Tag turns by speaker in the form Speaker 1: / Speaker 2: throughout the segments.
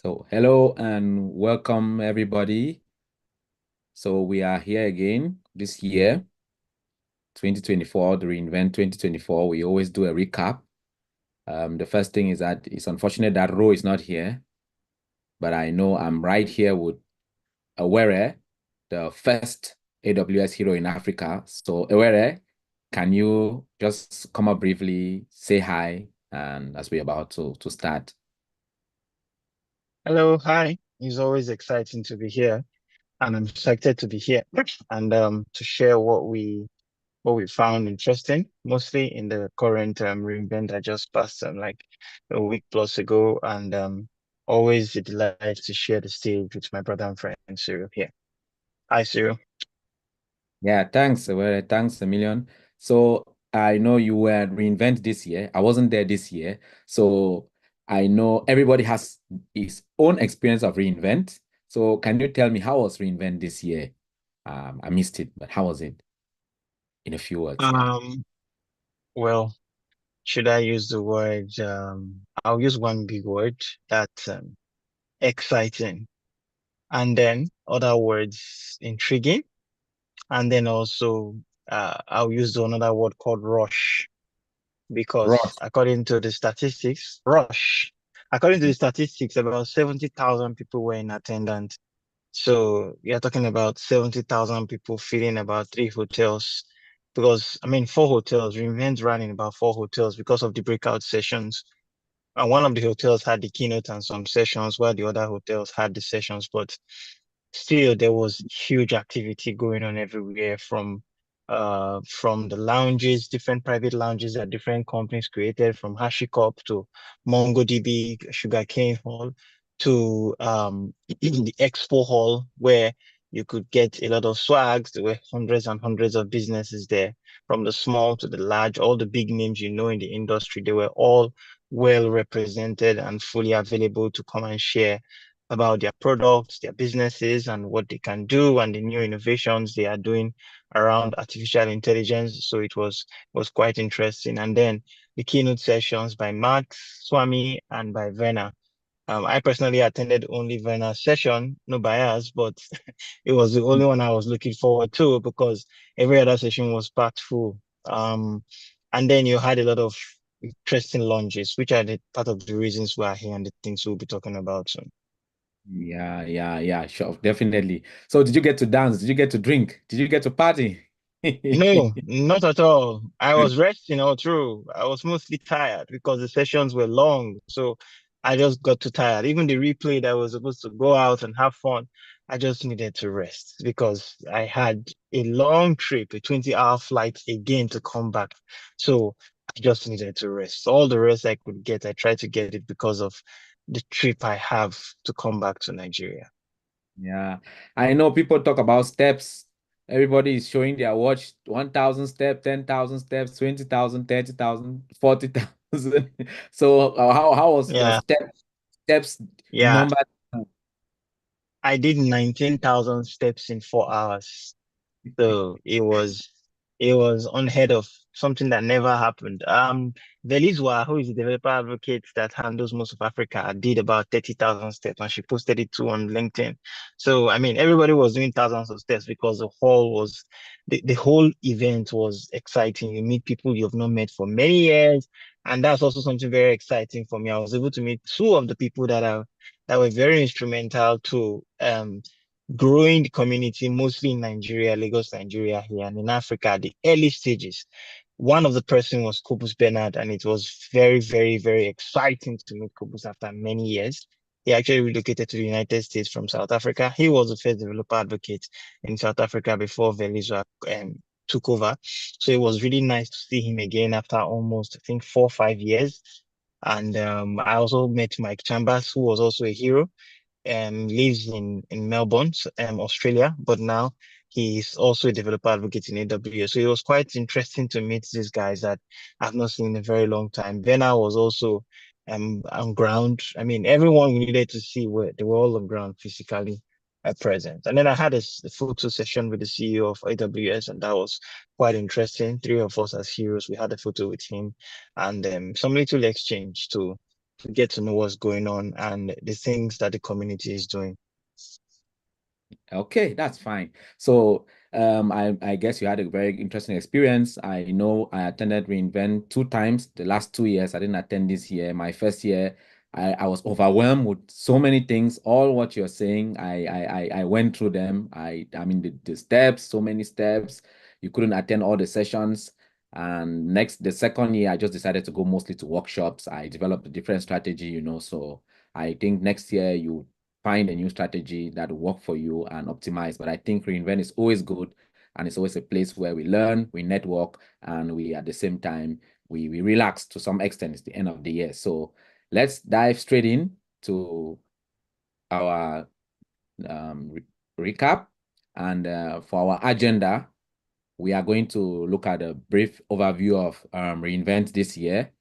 Speaker 1: So, hello and welcome everybody. So, we are here again this year, 2024, the Reinvent 2024. We always do a recap. The first thing is that it's unfortunate that Ro is not here, but I know I'm right here with Ewere, the first AWS hero in Africa. So, Ewere, can you just come up briefly, say hi, and as we're about to start?
Speaker 2: Hello, hi. It's always exciting to be here, and I'm excited to be here and to share what we found interesting, mostly in the current reinvent that just passed like a week plus ago, and always a delight to share the stage with my brother and friend Cyril here. Hi, Cyril.
Speaker 1: Yeah, thanks. Well, thanks a million. So I know you were at Reinvent this year. I wasn't there this year. So I know everybody has his own experience of Reinvent. So can you tell me how was Reinvent this year? I missed it, but how was it in a few words? Yeah.
Speaker 2: Um, well, should I use the word? I'll use one big word. That's exciting, and then other words intriguing. And then also, I'll use another word called rush because
Speaker 1: Ross.
Speaker 2: according to the statistics, about 70,000 people were in attendance. So you're talking about 70,000 people filling about three hotels because, I mean, four hotels, Reinvent ran in about four hotels because of the breakout sessions. And one of the hotels had the keynote and some sessions while the other hotels had the sessions, but still there was huge activity going on everywhere from the lounges, different private lounges that different companies created, from HashiCorp to MongoDB, Sugarcane Hall to the Expo Hall where you could get a lot of swags. There were hundreds and hundreds of businesses there, from the small to the large, all the big names you know in the industry. They were all well represented and fully available to come and share about their products, their businesses, and what they can do, and the new innovations they are doing around artificial intelligence. So it was quite interesting. And then the keynote sessions by Max, Swami, and by Verna. I personally attended only Verna's session, no bias, but it was the only one I was looking forward to because every other session was packed full. And then you had a lot of interesting lunches, which are the part of the reasons we are here and the things we'll be talking about soon.
Speaker 1: Yeah, sure, definitely. So did you get to dance? Did you get to drink? Did you get to party?
Speaker 2: No, not at all. I was resting all through. I was mostly tired because the sessions were long. So I just got too tired. Even the replay that was supposed to go out and have fun, I just needed to rest because I had a long trip, a 20-hour flight again to come back. So I just needed to rest. All the rest I could get, I tried to get it because of the trip I have to come back to Nigeria.
Speaker 1: Yeah, I know people talk about steps. Everybody is showing their watch 1,000 steps, 10,000 steps, 20,000, 30,000, 40,000. So how was your
Speaker 2: Yeah,
Speaker 1: steps
Speaker 2: yeah.
Speaker 1: number?
Speaker 2: I did 19,000 steps in 4 hours. So it was unheard of, something that never happened. Velizwa, who is the developer advocate that handles most of Africa, did about 30,000 steps and she posted it too on LinkedIn. So I mean everybody was doing thousands of steps because the whole event was exciting. You meet people you've not met for many years. And that's also something very exciting for me. I was able to meet two of the people that were very instrumental to growing the community, mostly in Nigeria, Lagos, Nigeria here, and in Africa, at the early stages. One of the person was Kubus Bernard, and it was very, very, very exciting to meet Kubus after many years. He actually relocated to the United States from South Africa. He was the first developer advocate in South Africa before Velizwa took over. So it was really nice to see him again after almost, I think, 4 or 5 years. And I also met Mike Chambers, who was also a hero, lives in Melbourne, Australia, but now he's also a developer advocate in AWS. So it was quite interesting to meet these guys that I've not seen in a very long time. Vena was also on ground. I mean, everyone we needed to see were they were all on ground physically present. And then I had a photo session with the CEO of AWS, and that was quite interesting. Three of us as heroes, we had a photo with him and some little exchange too. to get to know what's going on and the things that the community is doing.
Speaker 1: Okay, that's fine. So I guess you had a very interesting experience. I know I attended Reinvent 2 times the last 2 years. I didn't attend this year. My first year, I was overwhelmed with so many things. All what you're saying, I went through them. I mean the steps, so many steps. You couldn't attend all the sessions. And the second year, I just decided to go mostly to workshops. I developed a different strategy, so I think next year you find a new strategy that will work for you and optimize. But I think Reinvent is always good, and it's always a place where we learn, we network, and we at the same time we relax to some extent. It's the end of the year. So let's dive straight in to our recap. And for our agenda, we are going to look at a brief overview of Reinvent this year.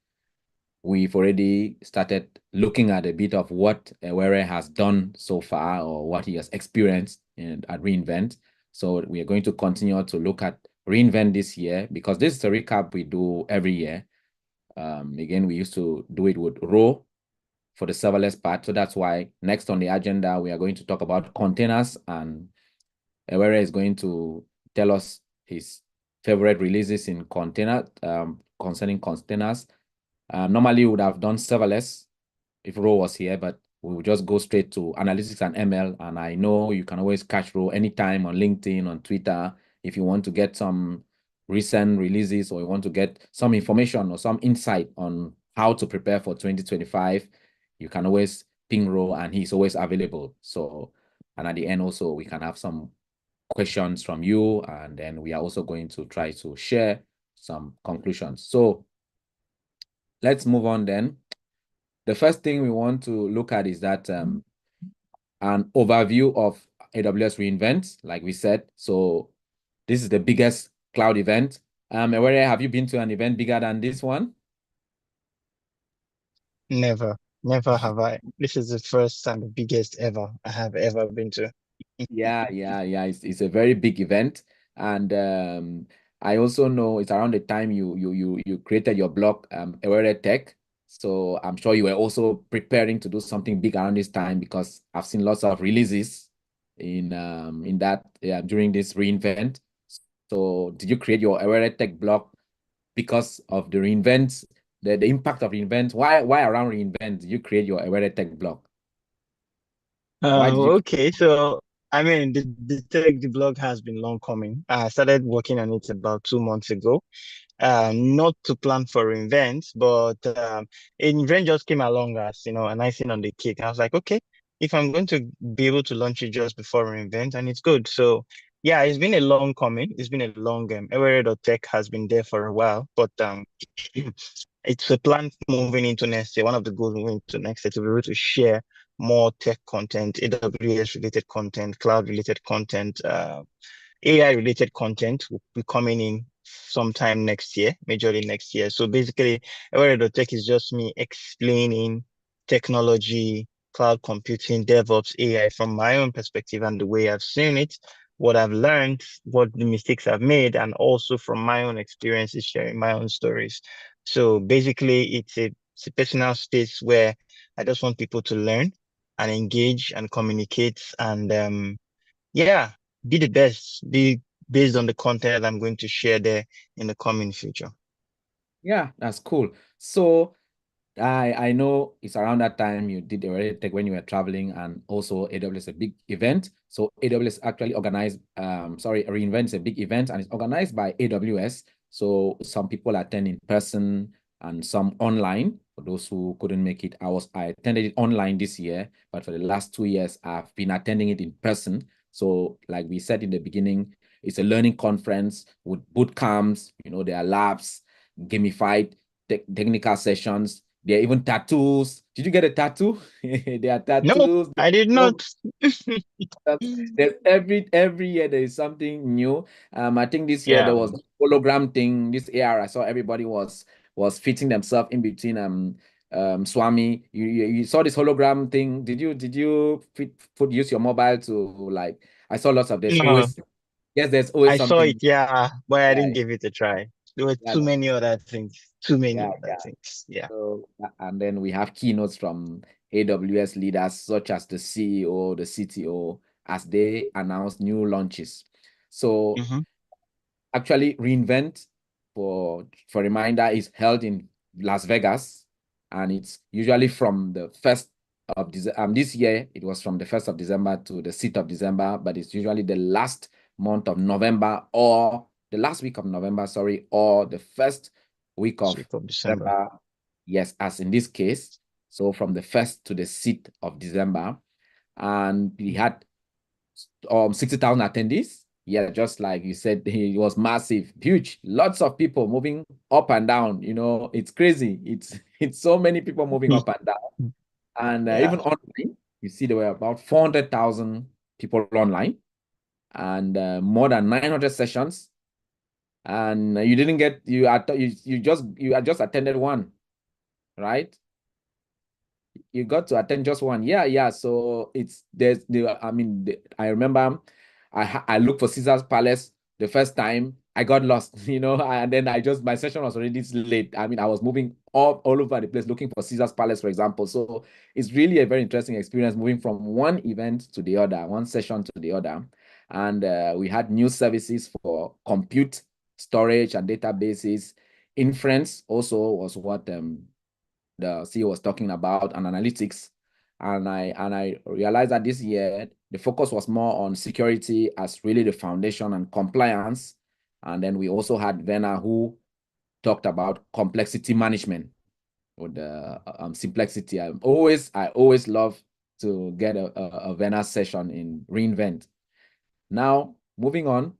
Speaker 1: We've already started looking at a bit of what Ewere has done so far or what he has experienced at Reinvent. So we are going to continue to look at Reinvent this year because this is a recap we do every year. Again, we used to do it with Ro for the serverless part. So that's why next on the agenda, we are going to talk about containers, and Ewere is going to tell us his favorite releases in concerning containers. Normally, we would have done serverless if Ro was here, but we will just go straight to analytics and ML. And I know you can always catch Ro anytime on LinkedIn, on Twitter, if you want to get some recent releases or you want to get some information or some insight on how to prepare for 2025. You can always ping Ro, and he's always available. So, and at the end also, we can have some questions from you, and then we are also going to try to share some conclusions. So let's move on then. The first thing we want to look at is that an overview of AWS Re-Invent, like we said. So this is the biggest cloud event. Ewere, have you been to an event bigger than this one?
Speaker 2: Never, never have I. This is the first and the biggest ever I have ever been to.
Speaker 1: Yeah. It's a very big event, and I also know it's around the time you created your blog, Ewere Tech. So I'm sure you were also preparing to do something big around this time because I've seen lots of releases in that during this Reinvent. So did you create your Ewere Tech blog because of the Reinvent, the impact of Reinvent? Why around Reinvent did you create your Ewere Tech blog? Why did you?
Speaker 2: Okay, so I mean, the blog has been long coming. I started working on it about 2 months ago. Not to plan for Invent, but Invent just came along as, an icing on the cake. I was like, okay, if I'm going to be able to launch it just before Invent, and it's good. So yeah, it's been a long coming. It's been a long Ewere.tech has been there for a while, but it's a plan moving into next year. One of the goals moving into next year to be able to share more tech content, AWS related content, cloud related content, AI related content will be coming in sometime next year, majorly next year. So basically, Ewere.tech is just me explaining technology, cloud computing, DevOps, AI from my own perspective and the way I've seen it, what I've learned, what the mistakes I've made, and also from my own experiences, sharing my own stories. So basically, it's a personal space where I just want people to learn and engage and communicate and yeah, be the best, be based on the content I'm going to share there in the coming future.
Speaker 1: Yeah, that's cool. So I know it's around that time you did already tech when you were traveling, and also AWS a big event. So AWS actually organized, Reinvent is a big event and it's organized by AWS. So some people attend in person and some online. For those who couldn't make it, I attended it online this year, but for the last 2 years, I've been attending it in person. So like we said in the beginning, it's a learning conference with boot camps, there are labs, gamified technical sessions. There are even tattoos. Did you get a tattoo? There are
Speaker 2: No,
Speaker 1: tattoos.
Speaker 2: I did not.
Speaker 1: There's every year there is something new. I think this year there
Speaker 2: Yeah.
Speaker 1: was hologram thing. This year I saw everybody was fitting themselves in between Swami. You saw this hologram thing. Did you use your mobile to I saw lots of
Speaker 2: No,
Speaker 1: there's always
Speaker 2: I saw it,
Speaker 1: something.
Speaker 2: yeah, but I
Speaker 1: Yeah,
Speaker 2: didn't give it a try. There were
Speaker 1: Yeah,
Speaker 2: too many other things. Too many
Speaker 1: yeah,
Speaker 2: other
Speaker 1: yeah.
Speaker 2: things. Yeah.
Speaker 1: So, and then we have keynotes from AWS leaders such as the CEO, the CTO, as they announce new launches. So
Speaker 2: Mm-hmm.
Speaker 1: actually, Reinvent, for reminder, is held in Las Vegas, and it's usually from the 1st of December. This year, it was from the 1st of December to the 6th of December, but it's usually the last month of November, or the last week of November, sorry, or the first week
Speaker 2: First
Speaker 1: of
Speaker 2: week of December.
Speaker 1: December. Yes, as in this case. So from the 1st to the 6th of December. And we had 60,000 attendees. Yeah, just like you said, it was massive, huge, lots of people moving up and down. It's crazy. It's so many people moving up and down. And
Speaker 2: Yeah.
Speaker 1: even online, you see there were about 400,000 people online, and more than 900 sessions. And you didn't get you had just attended one, right? You got to attend just one. Yeah, yeah. So I remember I looked for Caesar's Palace the first time. I got lost, and then my session was already late. I was moving all over the place looking for Caesar's Palace, for example. So it's really a very interesting experience moving from one event to the other, one session to the other. And we had new services for compute, storage, and databases. Inference also was what the CEO was talking about, and analytics. And I realized that this year the focus was more on security as really the foundation and compliance. And then we also had Vena, who talked about complexity management or the simplicity. I always love to get a Vena session in Reinvent. Now, moving on,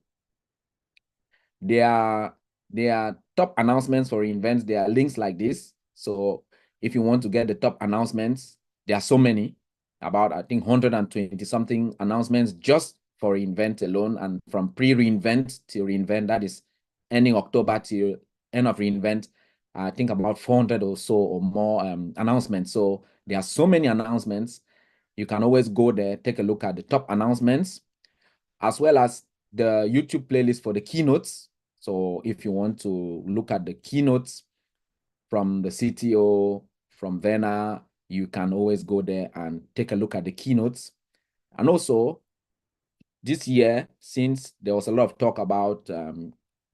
Speaker 1: there are top announcements for events. There are links like this. So if you want to get the top announcements, there are so many, about I think 120 something announcements just for Reinvent alone, and from pre-Reinvent till Reinvent, that is ending October till end of Reinvent, I think about 400 or so or more announcements. So there are so many announcements. You can always go there, take a look at the top announcements, as well as the YouTube playlist for the keynotes. So if you want to look at the keynotes from the CTO, from Vena, you can always go there and take a look at the keynotes. And also, this year, since there was a lot of talk about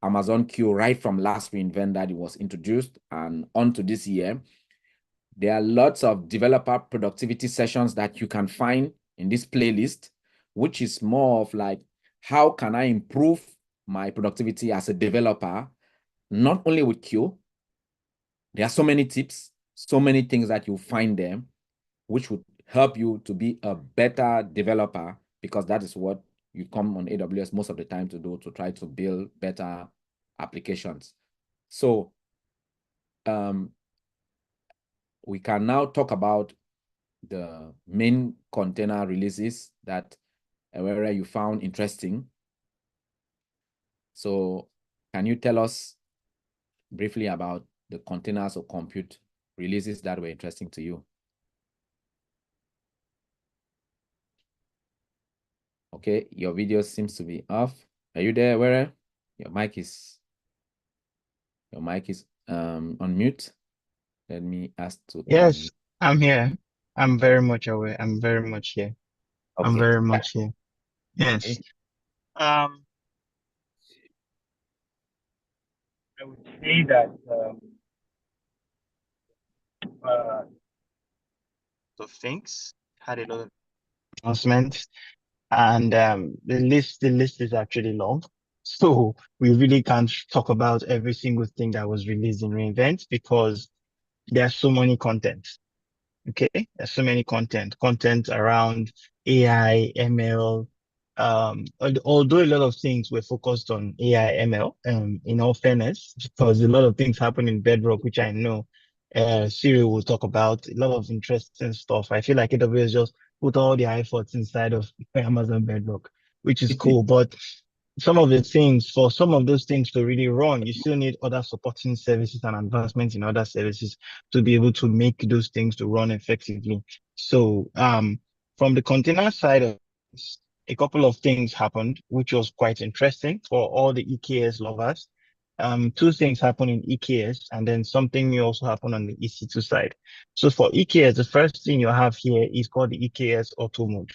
Speaker 1: Amazon Q right from last Reinvent that it was introduced and on to this year, there are lots of developer productivity sessions that you can find in this playlist, which is more of like, how can I improve my productivity as a developer, not only with Q. There are so many tips, so many things that you find there, which would help you to be a better developer, because that is what you come on AWS most of the time to do, to try to build better applications. So we can now talk about the main container releases that Ewere you found interesting. So can you tell us briefly about the containers or compute releases that were interesting to you? Okay, your video seems to be off. Are you there, Ewere? Your mic is on mute. Let me ask to
Speaker 2: Yes, I'm here. I'm very much aware. I'm very much here. I'm
Speaker 1: okay.
Speaker 2: very much here. Yes.
Speaker 1: Okay.
Speaker 2: Um, I would say that of things had a lot of announcements, and the list is actually long. So we really can't talk about every single thing that was released in reInvent because there's so many content. Okay, there's so many content around AI, ML. Although a lot of things were focused on AI, ML, in all fairness, because a lot of things happen in Bedrock, which I know, Cyril will talk about. A lot of interesting stuff. I feel like AWS just put all their efforts inside of Amazon Bedrock, which is cool. But for some of those things to really run, you still need other supporting services and advancements in other services to be able to make those things to run effectively. So, from the container side of this, a couple of things happened, which was quite interesting for all the EKS lovers. two things happen in EKS, and then something new also happen on the EC2 side. So for EKS, the first thing you have here is called the EKS auto mode.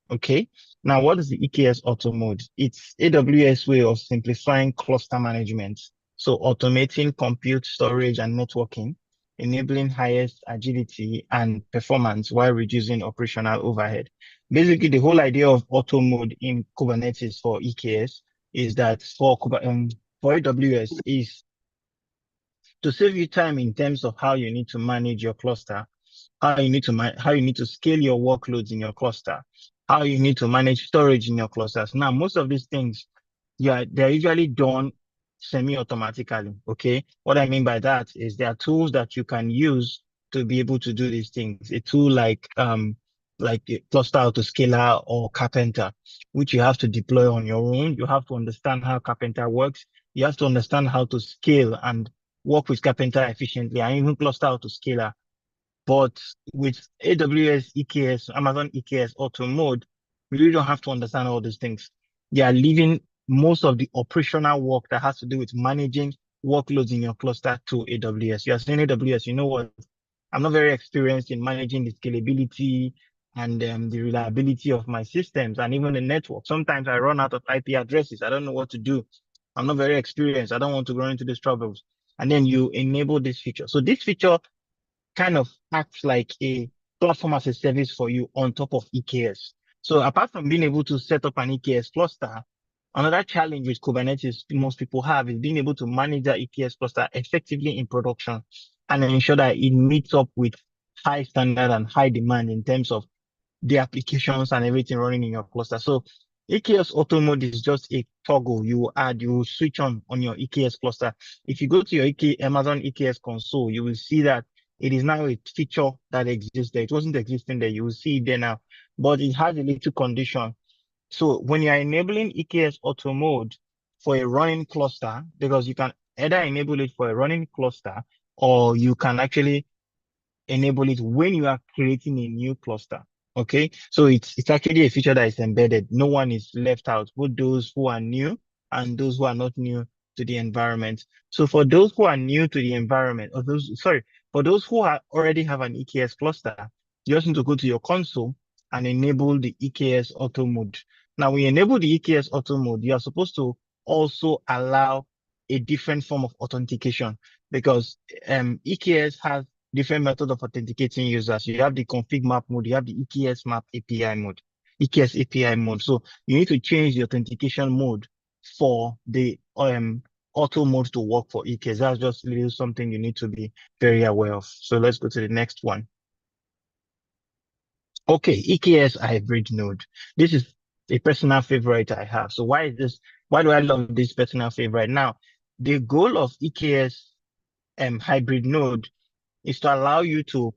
Speaker 2: Okay. Now, what is the EKS auto mode? It's AWS way of simplifying cluster management. So automating compute, storage, and networking, enabling highest agility and performance while reducing operational overhead. Basically, the whole idea of auto mode in Kubernetes for EKS is that for AWS is to save you time in terms of how you need to manage your cluster, how you need to scale your workloads in your cluster, how you need to manage storage in your clusters. Now, most of these things, yeah, they're usually done semi-automatically. Okay. What I mean by that is there are tools that you can use to be able to do these things. A tool like a cluster autoscaler or Carpenter, which you have to deploy on your own. You have to understand how Carpenter works. You have to understand how to scale and work with Carpenter efficiently, and even cluster autoscaler. But with AWS EKS, Amazon EKS auto mode, we really don't have to understand all these things. They are leaving most of the operational work that has to do with managing workloads in your cluster to AWS. You are saying AWS, you know what? I'm not very experienced in managing the scalability and the reliability of my systems and even the network. Sometimes I run out of IP addresses. I don't know what to do. I'm not very experienced. I don't want to run into these troubles. And then you enable this feature. So this feature kind of acts like a platform as a service for you on top of EKS. So apart from being able to set up an EKS cluster, another challenge with Kubernetes most people have is being able to manage that EKS cluster effectively in production and ensure that it meets up with high standard and high demand in terms of the applications and everything running in your cluster. So EKS auto mode is just a toggle you will switch on your EKS cluster. If you go to your Amazon EKS console, you will see that it is now a feature that exists there. It wasn't existing there. You will see it there now, but it has a little condition. So when you are enabling EKS auto mode for a running cluster, because you can either enable it for a running cluster or you can actually enable it when you are creating a new cluster. Okay. So it's actually a feature that is embedded. No one is left out, both those who are new and those who are not new to the environment. So for those who are new to the environment, for those who already have an EKS cluster, you just need to go to your console and enable the EKS auto mode. Now, when you enable the EKS auto mode, you are supposed to also allow a different form of authentication because EKS has different methods of authenticating users. You have the config map mode, you have the EKS map API mode, EKS API mode. So you need to change the authentication mode for the auto mode to work for EKS. That's just really something you need to be very aware of. So let's go to the next one. Okay, EKS hybrid node. This is a personal favorite I have. So why is this? Why do I love this personal favorite? Now, the goal of EKS hybrid node is to allow you to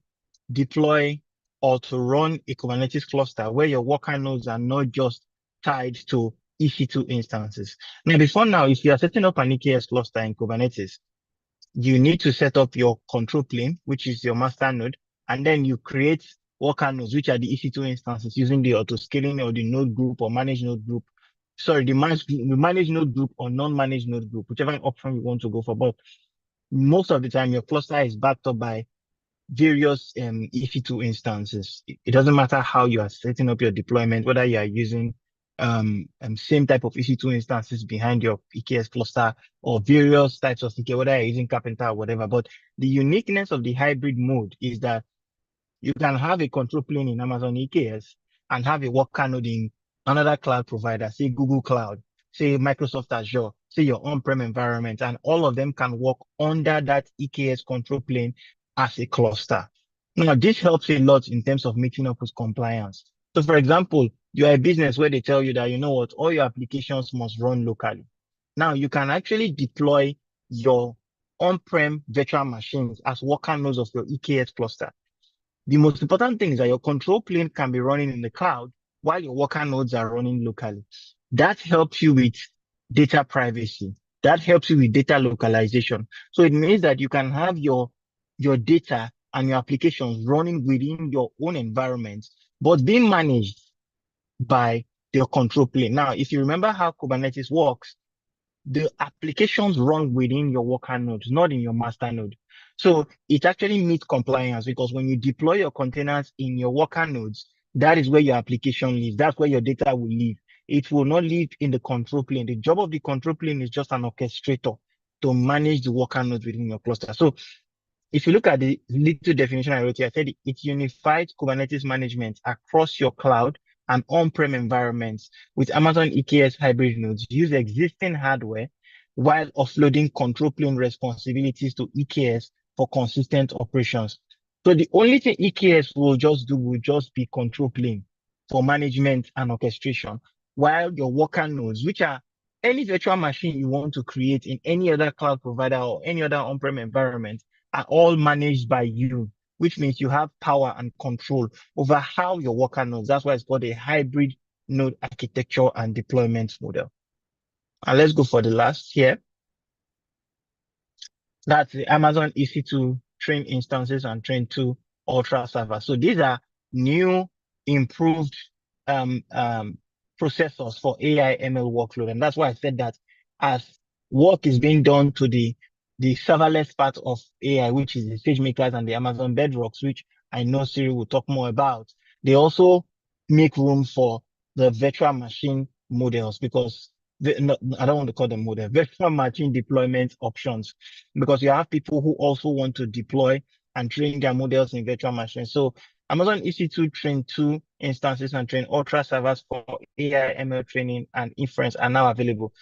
Speaker 2: deploy or to run a Kubernetes cluster where your worker nodes are not just tied to EC2 instances. Now, before now, if you are setting up an EKS cluster in Kubernetes, you need to set up your control plane, which is your master node, and then you create worker nodes, which are the EC2 instances using the auto scaling or the node group or managed node group. Sorry, the managed node group or non-managed node group, whichever option you want to go for. But most of the time, your cluster is backed up by various EC2 instances. It doesn't matter how you are setting up your deployment, whether you are using same type of EC2 instances behind your EKS cluster or various types of EKS, whether you're using Carpenter or whatever. But the uniqueness of the hybrid mode is that you can have a control plane in Amazon EKS and have a worker node in another cloud provider, say Google Cloud, say Microsoft Azure, say your on-prem environment, and all of them can work under that EKS control plane as a cluster. Now, this helps a lot in terms of meeting up with compliance. So, for example, you are a business where they tell you that, you know what, all your applications must run locally. Now, you can actually deploy your on-prem virtual machines as worker nodes of your EKS cluster. The most important thing is that your control plane can be running in the cloud while your worker nodes are running locally. That helps you with data privacy. That helps you with data localization. So it means that you can have your data and your applications running within your own environment, but being managed by your control plane. Now, if you remember how Kubernetes works, the applications run within your worker nodes, not in your master node. So it actually meets compliance because when you deploy your containers in your worker nodes, that is where your application lives. That's where your data will live. It will not live in the control plane. The job of the control plane is just an orchestrator to manage the worker nodes within your cluster. So if you look at the little definition I wrote here, I said it unifies Kubernetes management across your cloud and on-prem environments with Amazon EKS hybrid nodes. Use existing hardware while offloading control plane responsibilities to EKS for consistent operations. So the only thing EKS will just do will just be control plane for management and orchestration, while your worker nodes, which are any virtual machine you want to create in any other cloud provider or any other on-prem environment, are all managed by you, which means you have power and control over how your worker nodes. That's why it's called a hybrid node architecture and deployment model. And let's go for the last here. That's the Amazon EC2 train instances and train 2 ultra servers. So these are new improved um, um, processors for AI ML workload. And that's why I said that as work is being done to the serverless part of AI, which is the SageMakers and the Amazon Bedrocks, which I know Cyril will talk more about, they also make room for the virtual machine models because no, I don't want to call them model, virtual machine deployment options, because you have people who also want to deploy and train their models in virtual machines. So Amazon EC2 train 2 instances and train ultra servers for AI ML training and inference are now available.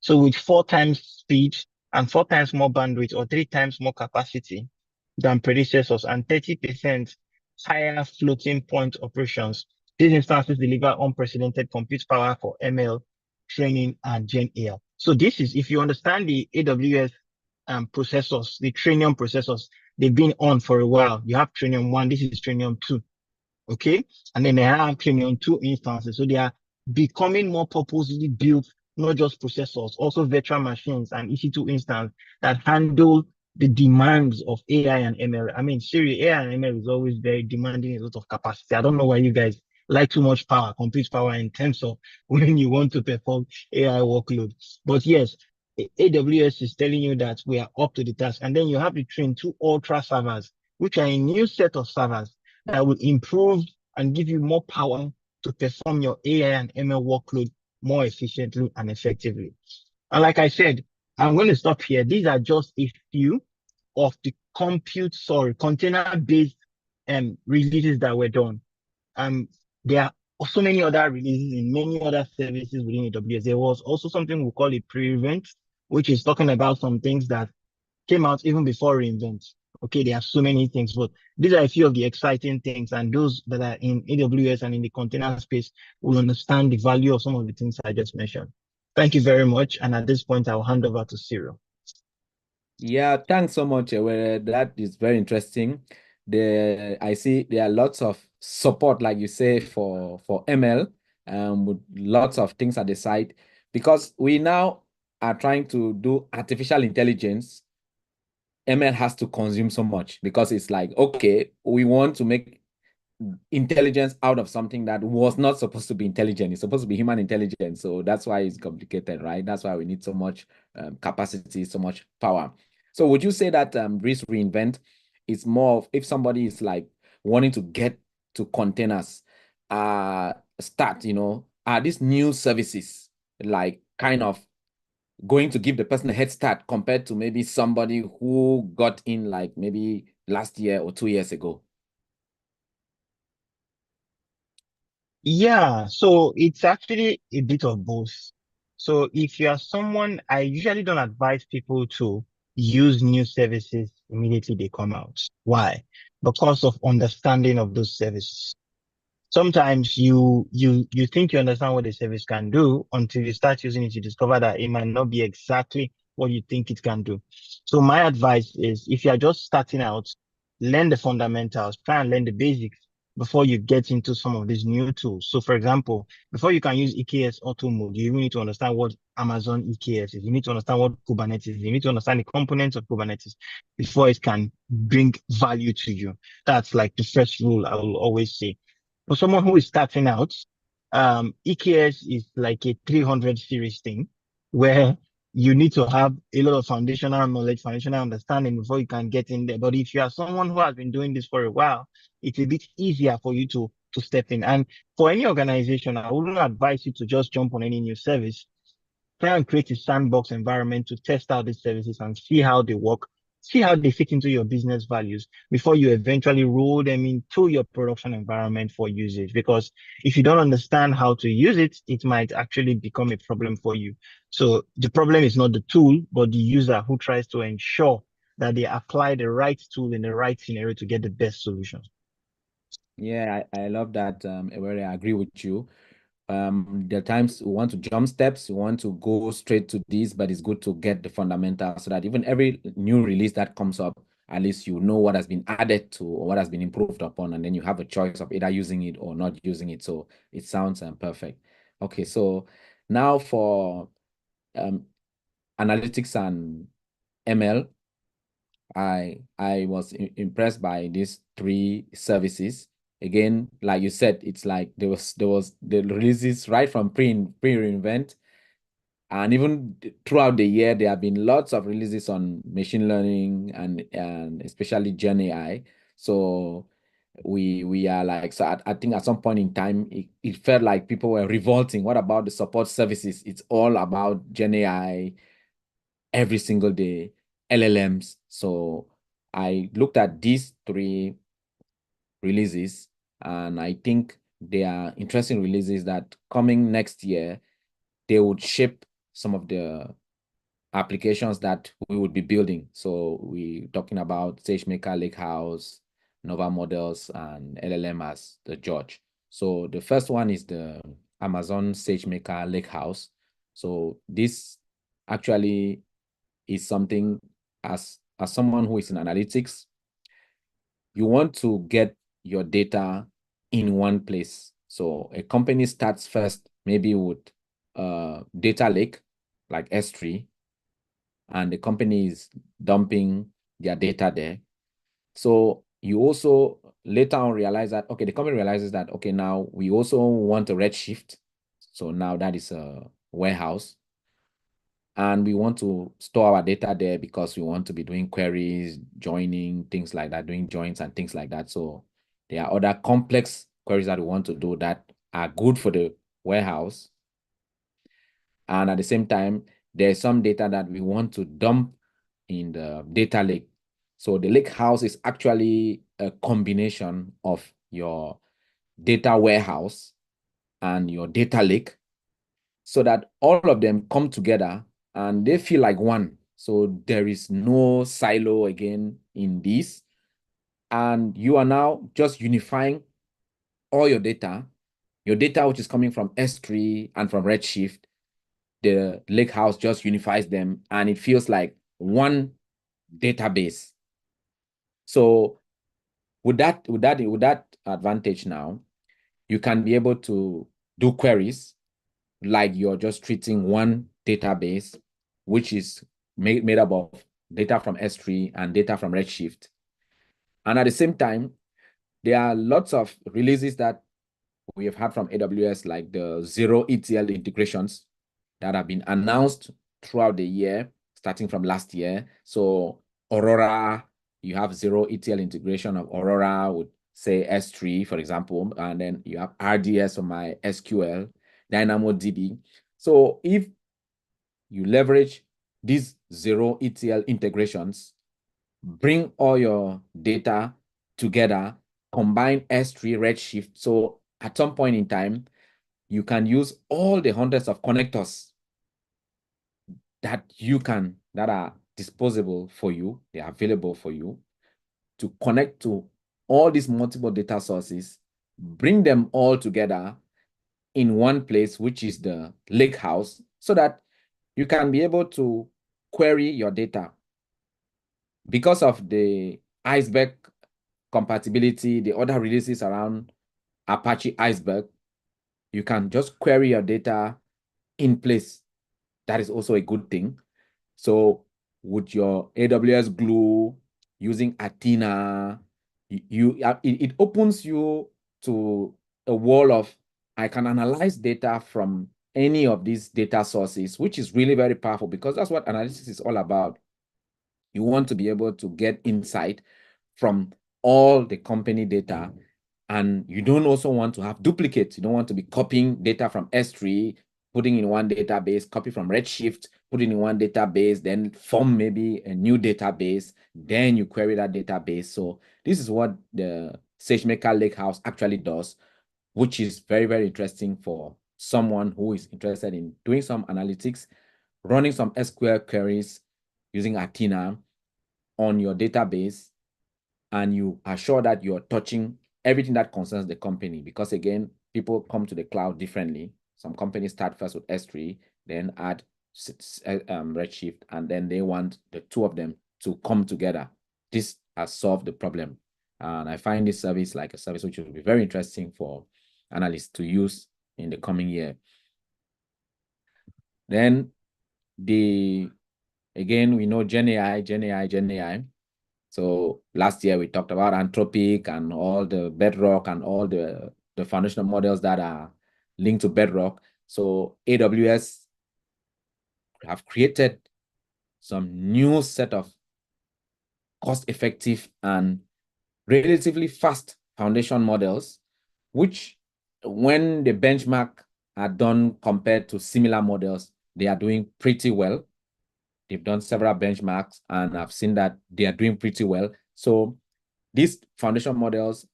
Speaker 2: So with 4 times speed and 4 times more bandwidth or 3 times more capacity than predecessors and 30% higher floating point operations, these instances deliver unprecedented compute power for ML training and Gen AI. So this is, if you understand the AWS processors, the Trainium processors, they've been on for a while. You have Trainium 1, this is Trainium 2. Okay. And then they have Trainium 2 instances. So they are becoming more purposely built, not just processors, also virtual machines and EC2 instance that handle the demands of AI and ML. I mean, Siri, AI and ML is always very demanding a lot of capacity. I don't know why you guys like too much power, compute power in terms of when you want to perform AI workload. But yes, AWS is telling you that we are up to the task. And then you have the Train 2 Ultra servers, which are a new set of servers that will improve and give you more power to perform your AI and ML workload more efficiently and effectively. And like I said, I'm going to stop here. These are just a few of the container-based releases that were done. There are so many other releases in many other services within AWS. There was also something we call a pre-event, which is talking about some things that came out even before Reinvent. Okay, there are so many things, but these are a few of the exciting things, and those that are in AWS and in the container space will understand the value of some of the things I just mentioned. Thank you very much. And at this point, I'll hand over to Cyril.
Speaker 1: Yeah, thanks so much, Ewere. That is very interesting. I see there are lots of support, like you say, for ML, with lots of things at the side, because we now are trying to do artificial intelligence. ML has to consume so much because it's like, okay, we want to make intelligence out of something that was not supposed to be intelligent. It's supposed to be human intelligence. So that's why it's complicated, right? That's why we need so much capacity, so much power. So would you say that this reinvent is more of if somebody is like wanting to get to containers, start, are these new services like kind of going to give the person a head start compared to maybe somebody who got in like maybe last year or 2 years ago?
Speaker 2: Yeah, so it's actually a bit of both. So if you are someone, I usually don't advise people to use new services immediately they come out. Why? Because of understanding of those services. Sometimes you think you understand what the service can do until you start using it, you discover that it might not be exactly what you think it can do. So my advice is if you are just starting out, learn the fundamentals, try and learn the basics before you get into some of these new tools. So for example, before you can use EKS auto mode, you need to understand what Amazon EKS is. You need to understand what Kubernetes is. You need to understand the components of Kubernetes before it can bring value to you. That's like the first rule I will always say. For someone who is starting out, EKS is like a 300 series thing where you need to have a lot of foundational knowledge, foundational understanding before you can get in there. But if you are someone who has been doing this for a while, it's a bit easier for you to step in. And for any organization, I wouldn't advise you to just jump on any new service. Try and create a sandbox environment to test out these services and see how they work, see how they fit into your business values before you eventually roll them into your production environment for usage. Because if you don't understand how to use it, it might actually become a problem for you. So the problem is not the tool, but the user who tries to ensure that they apply the right tool in the right scenario to get the best solution.
Speaker 1: Yeah, I love that, Ewere. I agree with you. There are times we want to jump steps, we want to go straight to this, but it's good to get the fundamentals so that even every new release that comes up, at least you know what has been added to or what has been improved upon, and then you have a choice of either using it or not using it. So it sounds perfect. Okay, so now for um, analytics and ML, I was impressed by these three services. Again, like you said, it's like there was the releases right from pre-reinvent, and even throughout the year there have been lots of releases on machine learning and especially Gen AI. So we are like, so I think at some point in time it felt like people were revolting. What about the support services? It's all about Gen AI every single day, LLMs. So I looked at these three releases, and I think they are interesting releases that coming next year, they would shape some of the applications that we would be building. So we're talking about SageMaker Lakehouse, Nova models, and LLM as the judge. So the first one is the Amazon SageMaker Lakehouse. So this actually is something, as someone who is in analytics, you want to get your data in one place. So a company starts first maybe with data lake like S3, and the company is dumping their data there. So you also later on realize that, okay, the company realizes that, okay, now we also want a Redshift. So now that is a warehouse. And we want to store our data there because we want to be doing queries, joining, things like that, doing joins and things like that. So there are other complex queries that we want to do that are good for the warehouse. And at the same time, there's some data that we want to dump in the data lake. So the lake house is actually a combination of your data warehouse and your data lake, so that all of them come together and they feel like one. So there is no silo again in this. And you are now just unifying all your data which is coming from S3 and from Redshift. The Lakehouse just unifies them and it feels like one database. So with that advantage now, you can be able to do queries like you're just treating one database, which is made up of data from S3 and data from Redshift. And at the same time, there are lots of releases that we have had from AWS, like the zero ETL integrations that have been announced throughout the year, starting from last year. So Aurora, you have zero ETL integration of Aurora with, say, S3, for example, and then you have RDS for my SQL, DynamoDB. So if you leverage these zero ETL integrations, bring all your data together, combine S3 Redshift. So at some point in time, you can use all the hundreds of connectors that are disposable for you, they are available for you to connect to all these multiple data sources, bring them all together in one place, which is the lake house, so that you can be able to query your data. Because of the Iceberg compatibility, the other releases around Apache Iceberg, you can just query your data in place. That is also a good thing. So with your AWS Glue, using Athena, it opens you to a wall of, I can analyze data from any of these data sources, which is really very powerful because that's what analytics is all about. You want to be able to get insight from all the company data, and you don't also want to have duplicates. You don't want to be copying data from S3, putting in one database, copy from Redshift, put it in one database, then form maybe a new database, then you query that database. So this is what the SageMaker Lakehouse actually does, which is very, very interesting for someone who is interested in doing some analytics, running some SQL queries using Athena on your database, and you are sure that you're touching everything that concerns the company. Because again, people come to the cloud differently. Some companies start first with S3, then add Redshift, and then they want the two of them to come together. This has solved the problem. And I find this service like a service which will be very interesting for analysts to use in the coming year. Then again, we know Gen AI. So last year we talked about Anthropic and all the Bedrock and all the foundational models that are linked to Bedrock. So AWS have created some new set of cost-effective and relatively fast foundation models, which when the benchmark are done compared to similar models, they are doing pretty well. They've done several benchmarks, and I've seen that they are doing pretty well. So these foundation models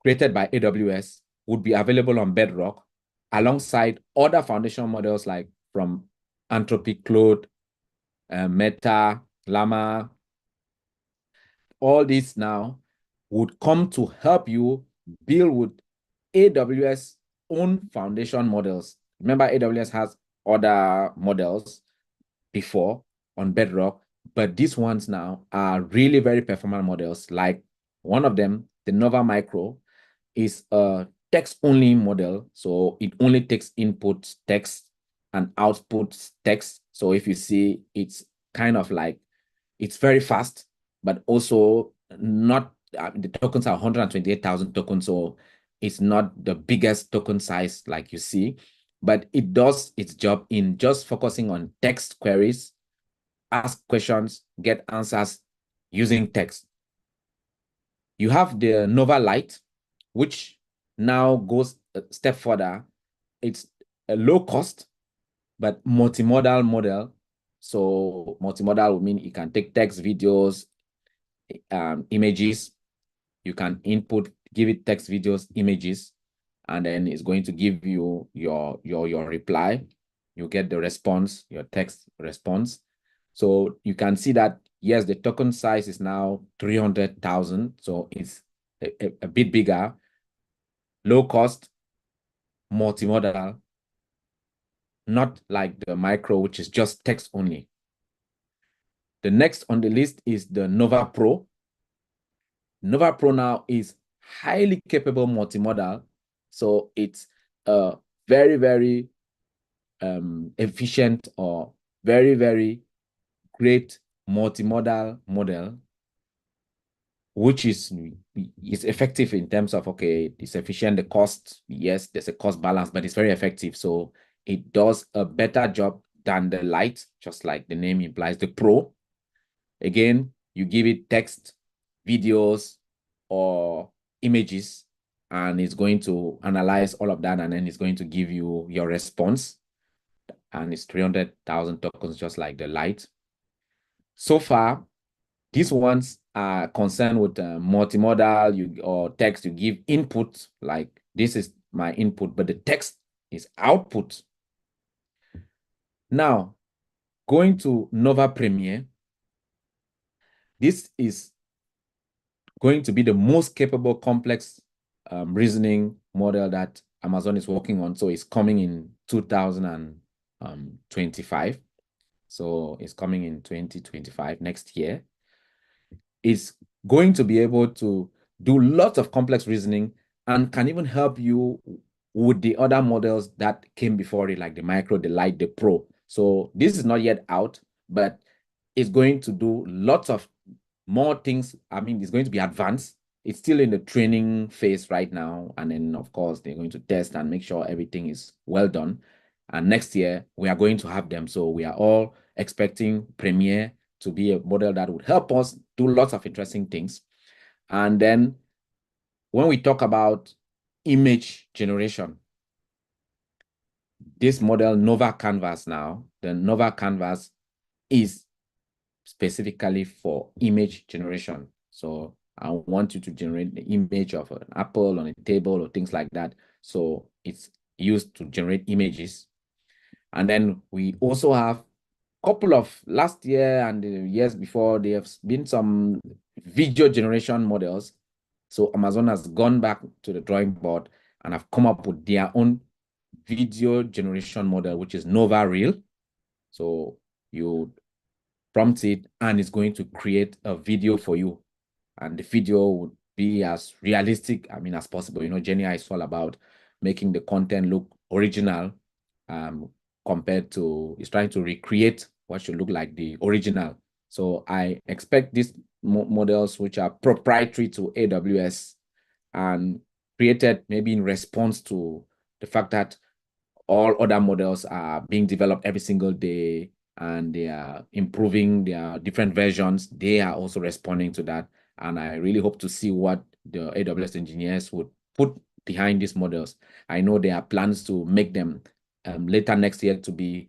Speaker 1: created by AWS would be available on Bedrock alongside other foundation models like from Anthropic, Claude, Meta, Llama. All these now would come to help you build with AWS own foundation models. Remember, AWS has other models before on Bedrock, but these ones now are really very performant models. Like one of them, the Nova Micro, is a text-only model. So it only takes input text and outputs text. So if you see, it's kind of like, it's very fast, but also not, the tokens are 128,000 tokens. So it's not the biggest token size like you see, but it does its job in just focusing on text queries, ask questions, get answers using text. You have the Nova Lite, which now goes a step further. It's a low cost, but multimodal model. So multimodal would mean you can take text, videos, images. You can give it text, videos, images, and then it's going to give you your reply. You get the response, your text response. So you can see that, yes, the token size is now 300,000. So it's a bit bigger, low cost, multimodal, not like the micro, which is just text only. The next on the list is the Nova Pro. Nova Pro now is highly capable multimodal. So it's a very, very efficient or very, very great multimodal model, which is effective in terms of, okay, it's efficient, the cost, yes, there's a cost balance, but it's very effective. So it does a better job than the Lite, just like the name implies. The Pro, again, you give it text, videos, or images, and it's going to analyze all of that, and then it's going to give you your response. And it's 300,000 tokens, just like the Lite. So far, these ones are concerned with multimodal or text. You give input, like this is my input, but the text is output. Now, going to Nova Premier, this is going to be the most capable complex reasoning model that Amazon is working on. So it's coming in 2025. So it's coming in 2025, next year. Is going to be able to do lots of complex reasoning and can even help you with the other models that came before it, like the Micro, the Lite, the Pro. So this is not yet out, but it's going to do lots of more things. I mean, it's going to be advanced. It's still in the training phase right now. And then, of course, they're going to test and make sure everything is well done. And next year, we are going to have them. So we are all expecting Premiere to be a model that would help us do lots of interesting things. And then when we talk about image generation, this model, Nova Canvas now, the Nova Canvas is specifically for image generation. So I want you to generate the image of an apple on a table or things like that. So it's used to generate images. And then we also have a couple of last year and the years before, there have been some video generation models. So Amazon has gone back to the drawing board and have come up with their own video generation model, which is Nova Reel. So you prompt it and it's going to create a video for you. And the video would be as realistic, as possible. GenAI is all about making the content look original, compared to, it's trying to recreate what should look like the original. So I expect these models, which are proprietary to AWS and created maybe in response to the fact that all other models are being developed every single day and they are improving their different versions. They are also responding to that. And I really hope to see what the AWS engineers would put behind these models. I know there are plans to make them later next year to be,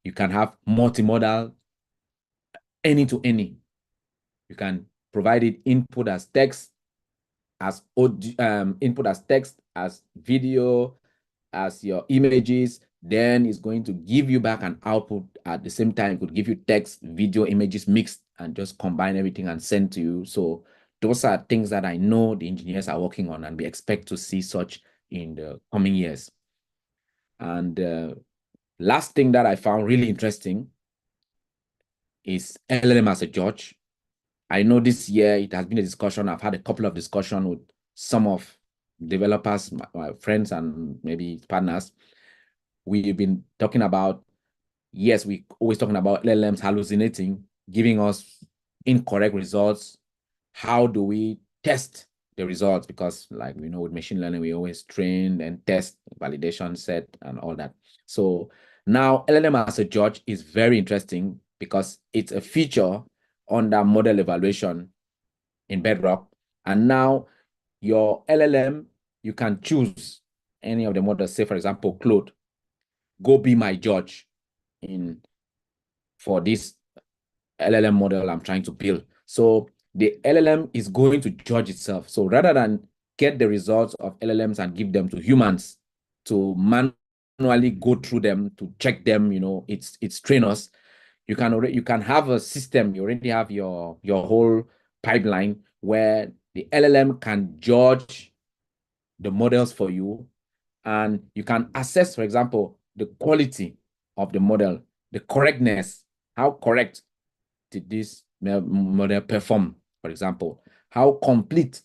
Speaker 1: you can have multimodal any to any. You can provide it input as text, as input as text, as video, as your images, then it's going to give you back an output at the same time. It could give you text, video, images mixed and just combine everything and send to you. So those are things that I know the engineers are working on, and we expect to see such in the coming years. And last thing that I found really interesting is LLM as a judge. I know this year it has been a discussion. I've had a couple of discussions with some of developers, my friends, and maybe partners. We've been talking about, yes, we always talking about LLMs hallucinating, giving us incorrect results. How do we test the results? Because like we know with machine learning, we always train and test, validation set and all that. So now LLM as a judge is very interesting because it's a feature under model evaluation in Bedrock. And now your LLM, you can choose any of the models, say for example, Claude, go be my judge for this LLM model I'm trying to build. So the LLM is going to judge itself. So rather than get the results of LLMs and give them to humans to manually go through them to check them, it's trainers. You can have a system. You already have your whole pipeline where the LLM can judge the models for you, and you can assess, for example, the quality of the model, the correctness, how correct did this model perform, for example, how complete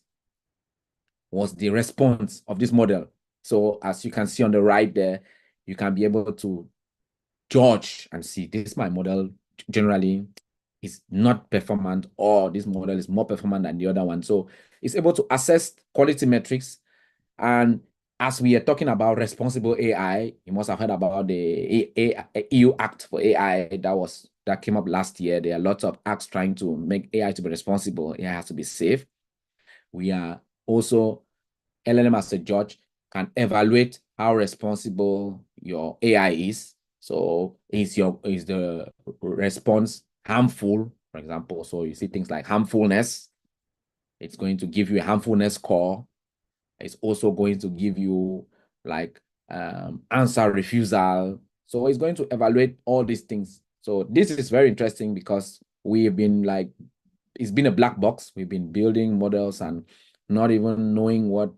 Speaker 1: was the response of this model. So as you can see on the right there, you can be able to judge and see this my model generally is not performant, or this model is more performant than the other one. So it's able to assess quality metrics. And as we are talking about responsible AI, you must have heard about the EU Act for AI that came up last year. There are lots of acts trying to make AI to be responsible. AI has to be safe. We are also, LLM as a judge can evaluate how responsible your AI is. So is the response harmful, for example? So you see things like harmfulness. It's going to give you a harmfulness score. It's also going to give you like answer refusal. So it's going to evaluate all these things. So this is very interesting because we've been like, it's been a black box. We've been building models and not even knowing what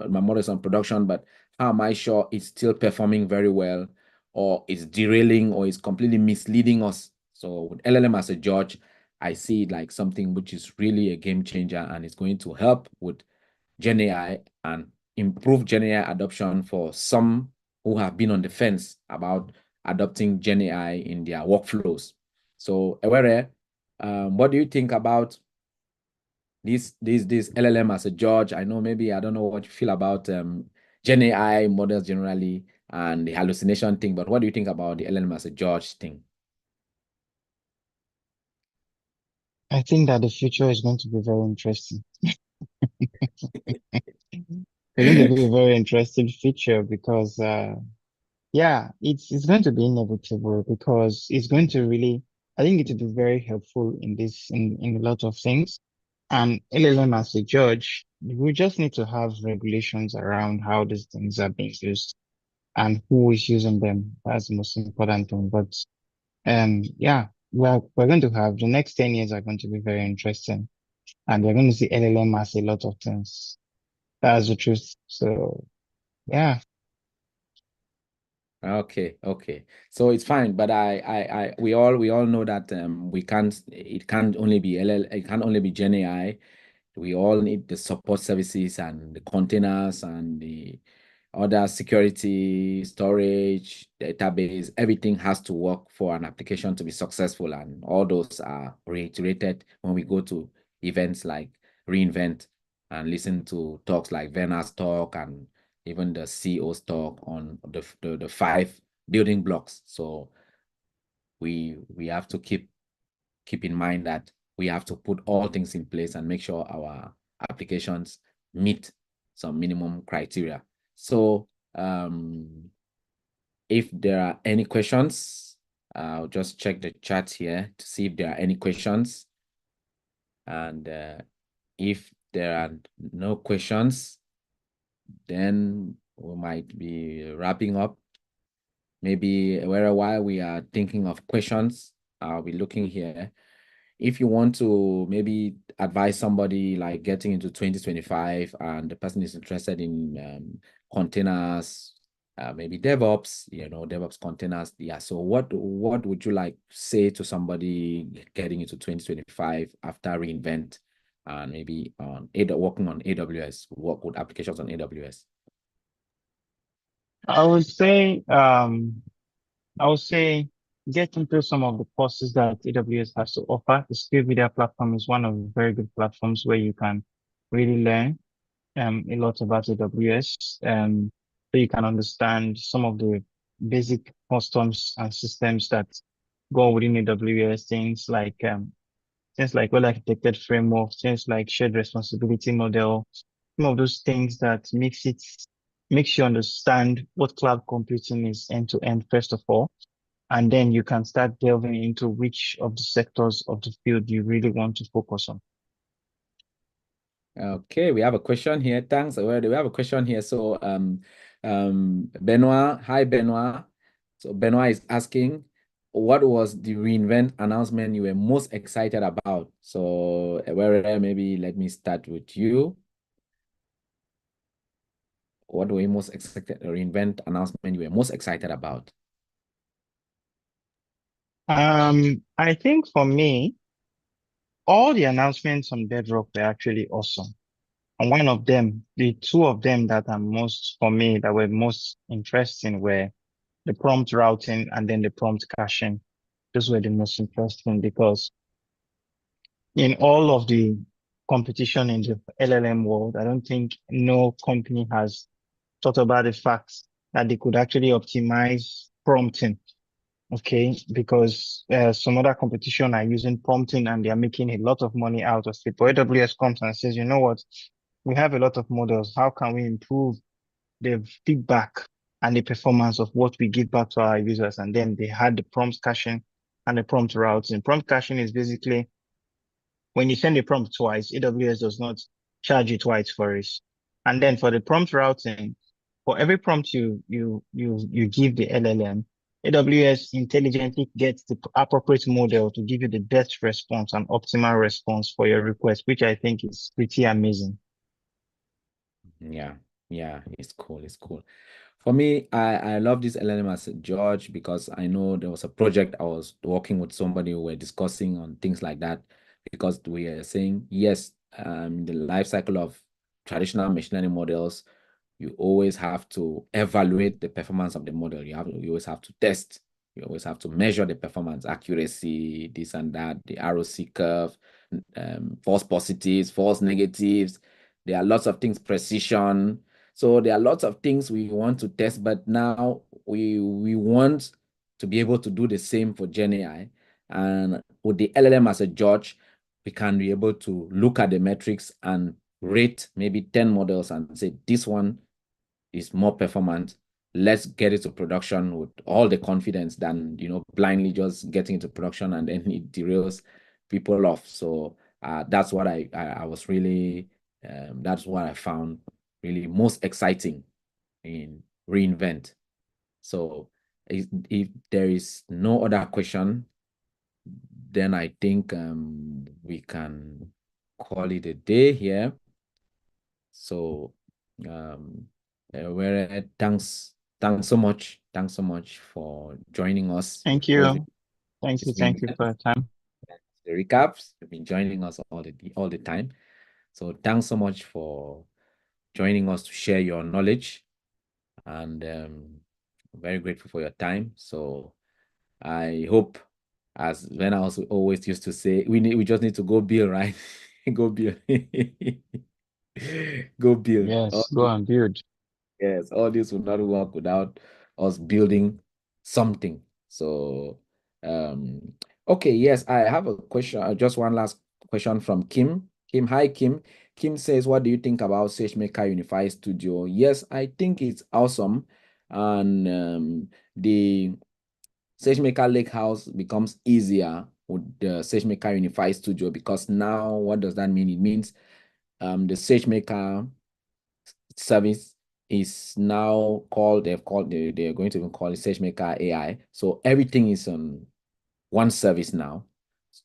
Speaker 1: my model is on production, but how am I sure it's still performing very well, or it's derailing, or it's completely misleading us? So with LLM as a judge, I see it like something which is really a game changer, and it's going to help with GenAI and improve GenAI adoption for some who have been on the fence about adopting GenAI in their workflows. So, Ewere, what do you think about this LLM as a judge? I know maybe I don't know what you feel about GenAI models generally, and the hallucination thing. But what do you think about the LLM as a judge thing?
Speaker 2: I think that the future is going to be very interesting. It's going to be a very interesting future because, yeah, it's going to be inevitable because it's going to really, I think it will be very helpful in in a lot of things. And LLM as a judge, we just need to have regulations around how these things are being used and who is using them. That's the most important thing. But, yeah, we're going to have the next 10 years are going to be very interesting, and we're going to see LLM as a lot of things. That's the truth. So, yeah.
Speaker 1: Okay, okay. So it's fine, but we all know that it can't only be it can't only be Gen AI. We all need the support services and the containers and the other security, storage, database. Everything has to work for an application to be successful, and all those are reiterated when we go to events like reInvent and listen to talks like Vena's talk and even the CEO's talk on the five building blocks. So we have to keep in mind that we have to put all things in place and make sure our applications meet some minimum criteria. So if there are any questions, I'll just check the chat here to see if there are any questions. And if there are no questions, then we might be wrapping up. Maybe while we are thinking of questions, I'll be looking here. If you want to maybe advise somebody like getting into 2025 and the person is interested in containers, maybe DevOps, DevOps containers. Yeah. So what would you like to say to somebody getting into 2025 after reInvent and maybe working on AWS, work with applications on AWS?
Speaker 2: I would say, I would say get into some of the courses that AWS has to offer. The Skill Media platform is one of the very good platforms where you can really learn a lot about AWS. So you can understand some of the basic customs and systems that go within AWS, things like well architected frameworks, things like shared responsibility model, some of those things that makes you understand what cloud computing is end to end, first of all. And then you can start delving into which of the sectors of the field you really want to focus on.
Speaker 1: Okay, we have a question here. Thanks. We have a question here. So Benoit, hi Benoit. So Benoit is asking, what was the reInvent announcement you were most excited about? So Ewere, maybe let me start with you. What were you most excited, reInvent announcement you were most excited about?
Speaker 2: I think for me, all the announcements on Bedrock were actually awesome. And one of them, the two of them that are most, for me, that were most interesting were the prompt routing and then the prompt caching. Those were the most interesting because in all of the competition in the LLM world, I don't think no company has thought about the fact that they could actually optimize prompting. Okay, because some other competition are using prompting and they are making a lot of money out of it. But AWS comes and says, you know what? We have a lot of models. How can we improve the feedback and the performance of what we give back to our users? And then they had the prompt caching and the prompt routing. Prompt caching is basically when you send a prompt twice, AWS does not charge you twice for it. And then for the prompt routing, for every prompt you give the LLM, AWS intelligently gets the appropriate model to give you the best response and optimal response for your request, which I think is pretty amazing.
Speaker 1: Yeah, yeah, it's cool. It's cool. For me, I love this LLM as a judge because I know there was a project I was working with somebody who were discussing on things like that because we are saying, yes, the life cycle of traditional machine learning models, you always have to evaluate the performance of the model. You always have to test. You always have to measure the performance, accuracy, this and that, the ROC curve, false positives, false negatives. There are lots of things, precision. So there are lots of things we want to test, but now we want to be able to do the same for Gen AI. And with the LLM as a judge, we can be able to look at the metrics and rate maybe 10 models and say this one is more performant. Let's get it to production with all the confidence than blindly just getting into production and then it derails people off. So that's what I was really that's what I found really most exciting in Reinvent. So if there is no other question, then I think we can call it a day here. So thanks so much. Thanks so much for joining us. You've
Speaker 2: Thank
Speaker 1: always been,
Speaker 2: you. Thank
Speaker 1: it's
Speaker 2: you.
Speaker 1: been
Speaker 2: Thank you for your time.
Speaker 1: the recaps. You've been joining us all the time. So thanks so much for joining us to share your knowledge, and very grateful for your time. So I hope, as when I also always used to say, we just need to go build, right? Go build. Go build.
Speaker 2: Yes, go and build.
Speaker 1: Yes, all this would not work without us building something. So, okay, yes, I have a question. Just one last question from Kim. Kim, hi, Kim. Kim says, what do you think about SageMaker Unified Studio? Yes, I think it's awesome. And the SageMaker Lakehouse becomes easier with the SageMaker Unified Studio because now what does that mean? It means the SageMaker service is now called, they're going to even call it SageMaker AI. So everything is on one service now.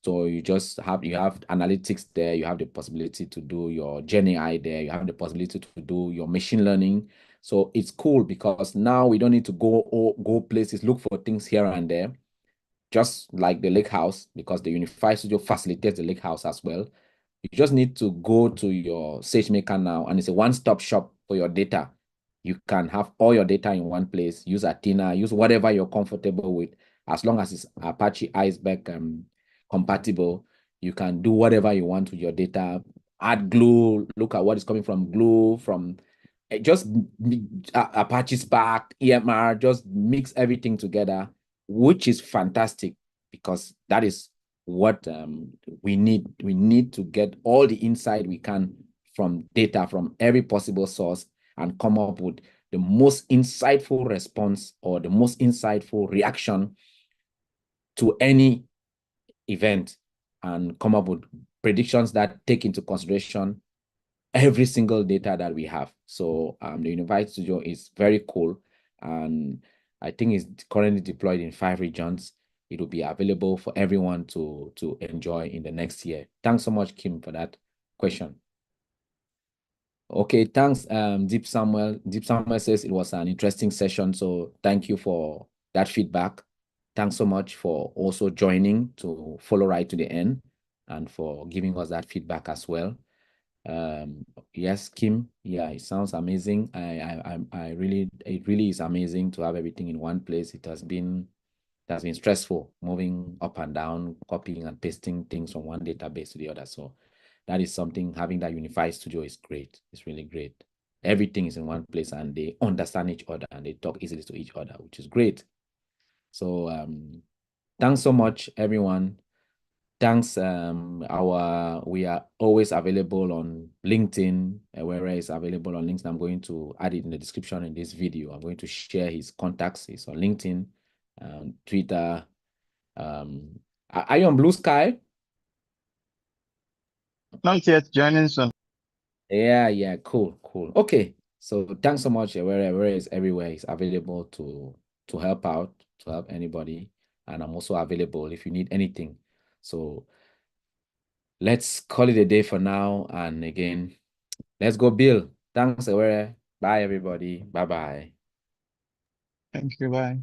Speaker 1: So you have analytics there, you have the possibility to do your Gen AI there, you have the possibility to do your machine learning. So it's cool because now we don't need to go places, look for things here and there, just like the lake house, because the Unified Studio facilitates the lake house as well. You just need to go to your SageMaker now, and it's a one-stop shop for your data. You can have all your data in one place, use Athena, use whatever you're comfortable with, as long as it's Apache Iceberg compatible. You can do whatever you want with your data. Add Glue, look at what is coming from Glue, from just Apache Spark, EMR, just mix everything together, which is fantastic because that is what we need. We need to get all the insight we can from data from every possible source and come up with the most insightful response or the most insightful reaction to any event and come up with predictions that take into consideration every single data that we have. So the Unified Studio is very cool, and I think it's currently deployed in 5 regions. It will be available for everyone to enjoy in the next year. Thanks so much, Kim, for that question. Okay, thanks, Deep Samuel. Deep Samuel says it was an interesting session, so thank you for that feedback. Thanks so much for also joining to follow right to the end and for giving us that feedback as well. Yes, Kim, yeah, it sounds amazing. I really, it really is amazing to have everything in one place. It has been stressful moving up and down, copying and pasting things from one database to the other. So that is something, having that unified studio is great. It's really great. Everything is in one place and they understand each other and they talk easily to each other, which is great. So thanks so much, everyone. Thanks. We are always available on LinkedIn. Ewere is available on LinkedIn. I'm going to add it in the description in this video. I'm going to share his contacts. He's on LinkedIn, Twitter. Are you on Blue Sky?
Speaker 2: Not yet, joining soon.
Speaker 1: Yeah, cool. Okay. So thanks so much. Ewere is everywhere. He's available to help out, to help anybody. And I'm also available if you need anything. So let's call it a day for now. And again, let's go build. Thanks, Ewere. Bye, everybody. Bye-bye.
Speaker 2: Thank you. Bye.